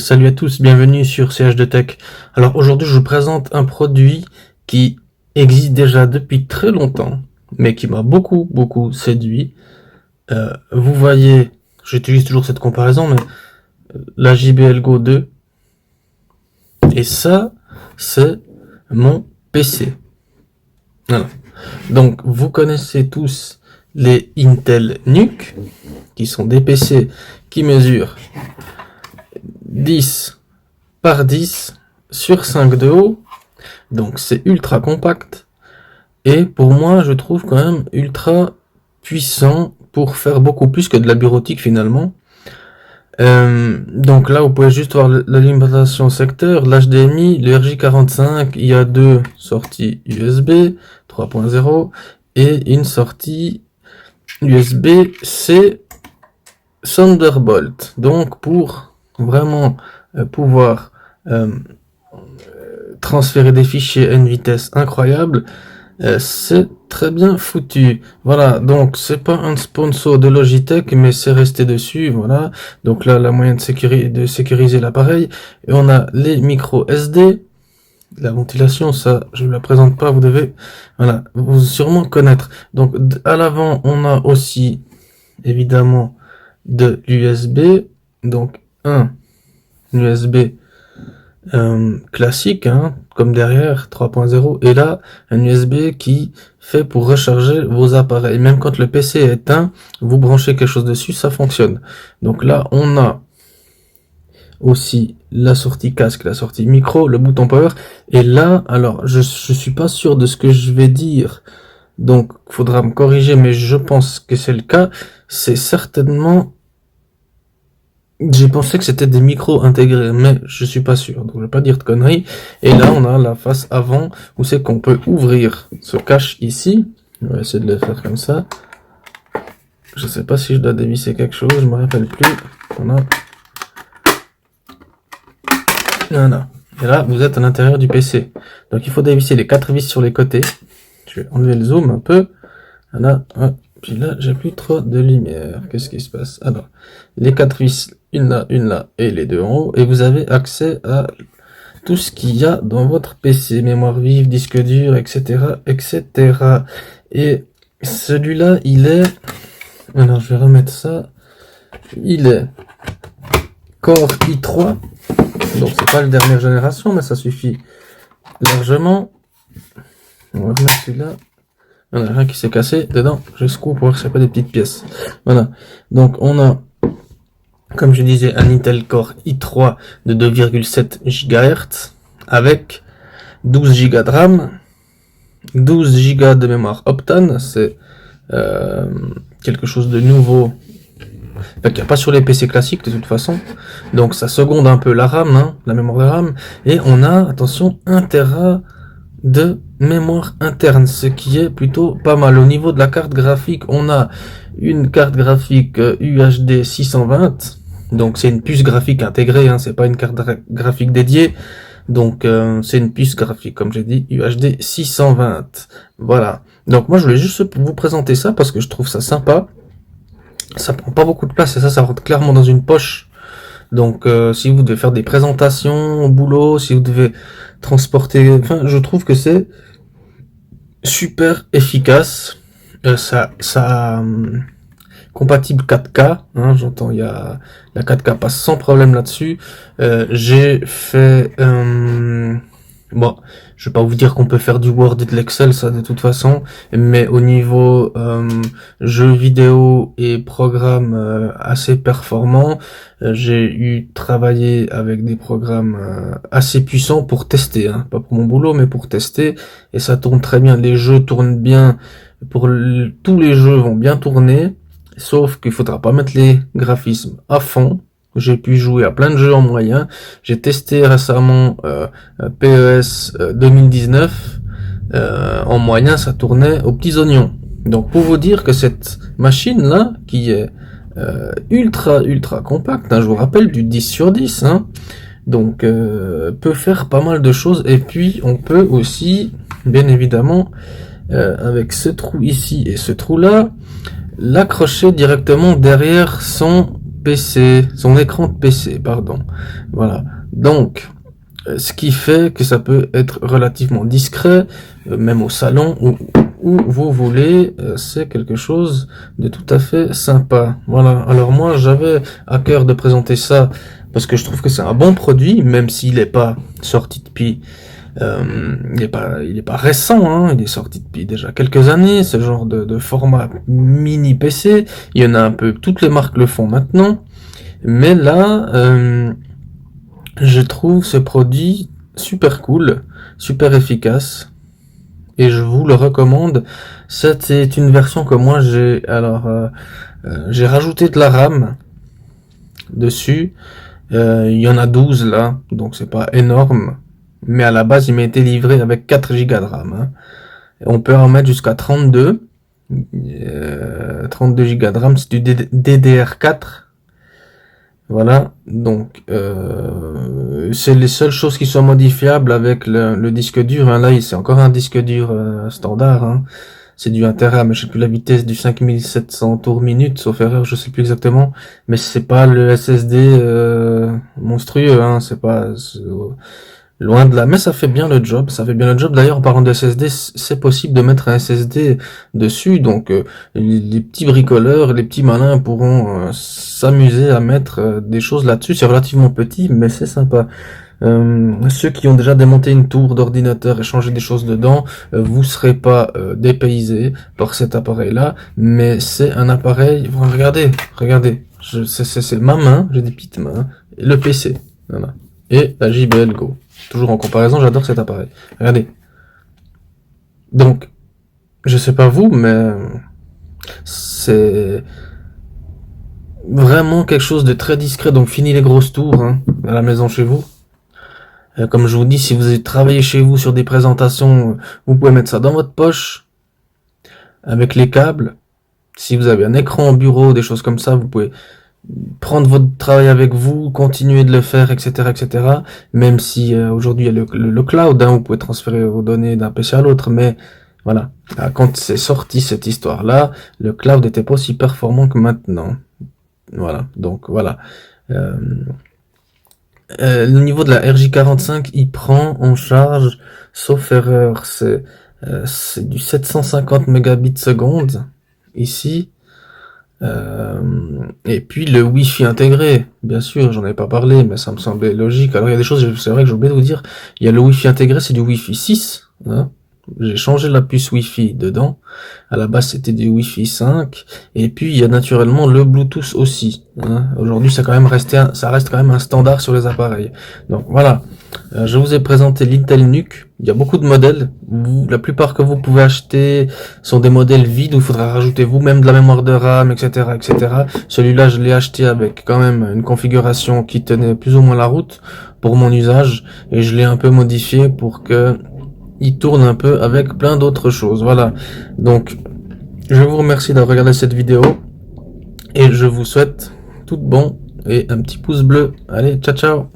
Salut à tous, bienvenue sur CH2 Tech. Alors aujourd'hui je vous présente un produit qui existe déjà depuis très longtemps, mais qui m'a beaucoup séduit. Vous voyez, j'utilise toujours cette comparaison, mais la JBL Go 2, et ça, c'est mon PC. Voilà. Donc vous connaissez tous les Intel NUC, qui sont des PC qui mesurent 10 par 10 sur 5 de haut, donc c'est ultra compact, et pour moi je trouve quand même ultra puissant pour faire beaucoup plus que de la bureautique finalement. Donc là vous pouvez juste voir l'alimentation secteur, l'HDMI, le RJ45, il y a deux sorties USB 3.0 et une sortie USB-C Thunderbolt, donc pour vraiment pouvoir transférer des fichiers à une vitesse incroyable. C'est très bien foutu. Voilà, donc c'est pas un sponsor de Logitech, mais c'est resté dessus. Voilà, donc là la moyen de sécuriser l'appareil. Et on a les micros SD. La ventilation, ça je ne la présente pas, vous devez vous sûrement connaître. Donc à l'avant on a aussi évidemment de l'USB, donc un USB classique, hein, comme derrière 3.0, et là un USB qui fait pour recharger vos appareils. Même quand le PC est éteint, vous branchez quelque chose dessus, ça fonctionne. Donc là on a aussi la sortie casque, la sortie micro, le bouton power, et là alors je suis pas sûr de ce que je vais dire, donc faudra me corriger, mais je pense que c'est le cas. C'est certainement, j'ai pensé que c'était des micros intégrés, mais je suis pas sûr, donc je vais pas dire de conneries. Et là, on a la face avant, où c'est qu'on peut ouvrir ce cache ici. Je vais essayer de le faire comme ça. Je sais pas si je dois dévisser quelque chose, je me rappelle plus. Voilà. Et là, vous êtes à l'intérieur du PC. Donc il faut dévisser les 4 vis sur les côtés. Je vais enlever le zoom un peu. Voilà. Puis là, j'ai plus trop de lumière. Qu'est-ce qui se passe? Alors, les 4 vis, une là, et les deux en haut. Et vous avez accès à tout ce qu'il y a dans votre PC. Mémoire vive, disque dur, etc. Et celui-là, il est... Alors, je vais remettre ça. Il est Core i3. Donc, c'est pas la dernière génération, mais ça suffit largement. On va remettre celui-là. Voilà, rien qui s'est cassé dedans, jusqu'où pour voir que c'est pas des petites pièces. Voilà. Donc on a, comme je disais, un Intel Core i3 de 2,7 GHz avec 12 Go de RAM, 12 Go de mémoire Optane. C'est quelque chose de nouveau, qu'il n'y a pas sur les PC classiques de toute façon. Donc ça seconde un peu la RAM, hein, la mémoire de RAM. Et on a, attention, 1 Tera de mémoire interne, ce qui est plutôt pas mal. Au niveau de la carte graphique, on a une carte graphique UHD 620, donc c'est une puce graphique intégrée, hein, c'est pas une carte graphique dédiée, donc c'est une puce graphique, comme j'ai dit, UHD 620. Voilà, donc moi je voulais juste vous présenter ça parce que je trouve ça sympa, ça prend pas beaucoup de place et ça rentre clairement dans une poche. Donc si vous devez faire des présentations au boulot, si vous devez transporter, enfin je trouve que c'est super efficace. Ça compatible 4K, hein, j'entends, il y a la 4K passe sans problème là-dessus. J'ai fait bon, je vais pas vous dire qu'on peut faire du Word et de l'Excel, ça de toute façon, mais au niveau jeux vidéo et programmes assez performants, j'ai eu travaillé avec des programmes assez puissants pour tester, hein, pas pour mon boulot, mais pour tester, et ça tourne très bien. Les jeux tournent bien, tous les jeux vont bien tourner, sauf qu'il faudra pas mettre les graphismes à fond. J'ai pu jouer à plein de jeux en moyen. J'ai testé récemment PES 2019. En moyen, ça tournait aux petits oignons. Donc pour vous dire que cette machine-là, qui est ultra compacte, hein, je vous rappelle du 10 sur 10, hein, donc peut faire pas mal de choses. Et puis on peut aussi, bien évidemment, avec ce trou ici et ce trou-là, l'accrocher directement derrière son PC, son écran de PC, pardon. Voilà. Donc, ce qui fait que ça peut être relativement discret, même au salon où vous voulez, c'est quelque chose de tout à fait sympa. Voilà. Alors moi, j'avais à cœur de présenter ça parce que je trouve que c'est un bon produit, même s'il n'est pas sorti depuis il est pas récent, hein, il est sorti depuis déjà quelques années, ce genre de format mini PC, il y en a un peu, toutes les marques le font maintenant, mais là, je trouve ce produit super cool, super efficace, et je vous le recommande. C'est une version que moi j'ai rajouté de la RAM dessus, il y en a 12 là, donc c'est pas énorme. Mais à la base, il m'a été livré avec 4 Go de RAM. Hein. On peut en mettre jusqu'à 32. 32 Go de RAM, c'est du DDR4. Voilà, donc c'est les seules choses qui sont modifiables avec le disque dur. Hein. Là, c'est encore un disque dur standard. Hein. C'est du 1 Tera, mais je sais plus la vitesse du 5700 tours minute, sauf erreur, je sais plus exactement. Mais c'est pas le SSD monstrueux. Hein. C'est pas... Loin de là, mais ça fait bien le job, ça fait bien le job. D'ailleurs, en parlant de SSD, c'est possible de mettre un SSD dessus, donc les petits bricoleurs, les petits malins pourront s'amuser à mettre des choses là-dessus. C'est relativement petit, mais c'est sympa. Ceux qui ont déjà démonté une tour d'ordinateur et changé des choses dedans, vous serez pas dépaysés par cet appareil-là, mais c'est un appareil. Regardez, c'est ma main, j'ai des petites mains, et le PC, voilà, et la JBL Go. Toujours en comparaison, j'adore cet appareil. Regardez. Donc, je sais pas vous, mais c'est vraiment quelque chose de très discret. Donc, fini les grosses tours hein, à la maison chez vous. Comme je vous dis, si vous travaillez chez vous sur des présentations, vous pouvez mettre ça dans votre poche avec les câbles. Si vous avez un écran au bureau, des choses comme ça, vous pouvez prendre votre travail avec vous, continuer de le faire, etc., etc. Même si aujourd'hui il y a le cloud, hein, vous pouvez transférer vos données d'un PC à l'autre, mais voilà. Quand c'est sorti cette histoire-là, le cloud n'était pas aussi performant que maintenant. Voilà. Donc voilà. Le niveau de la RJ45, il prend en charge, sauf erreur, c'est du 750 mégabits seconde ici. Et puis le Wi-Fi intégré, bien sûr, j'en ai pas parlé, mais ça me semblait logique. Alors il y a des choses, c'est vrai que j'ai oublié de vous dire, il y a le Wi-Fi intégré, c'est du Wi-Fi 6. Hein. J'ai changé la puce Wi-Fi dedans. À la base, c'était du Wi-Fi 5. Et puis il y a naturellement le Bluetooth aussi. Hein. Aujourd'hui, ça reste quand même un standard sur les appareils. Donc voilà. Je vous ai présenté l'Intel NUC. Il y a beaucoup de modèles. La plupart que vous pouvez acheter sont des modèles vides où il faudra rajouter vous-même de la mémoire de RAM, etc., etc. Celui-là, je l'ai acheté avec quand même une configuration qui tenait plus ou moins la route pour mon usage et je l'ai un peu modifié pour que il tourne un peu avec plein d'autres choses. Voilà. Donc, je vous remercie d'avoir regardé cette vidéo et je vous souhaite tout bon et un petit pouce bleu. Allez, ciao ciao.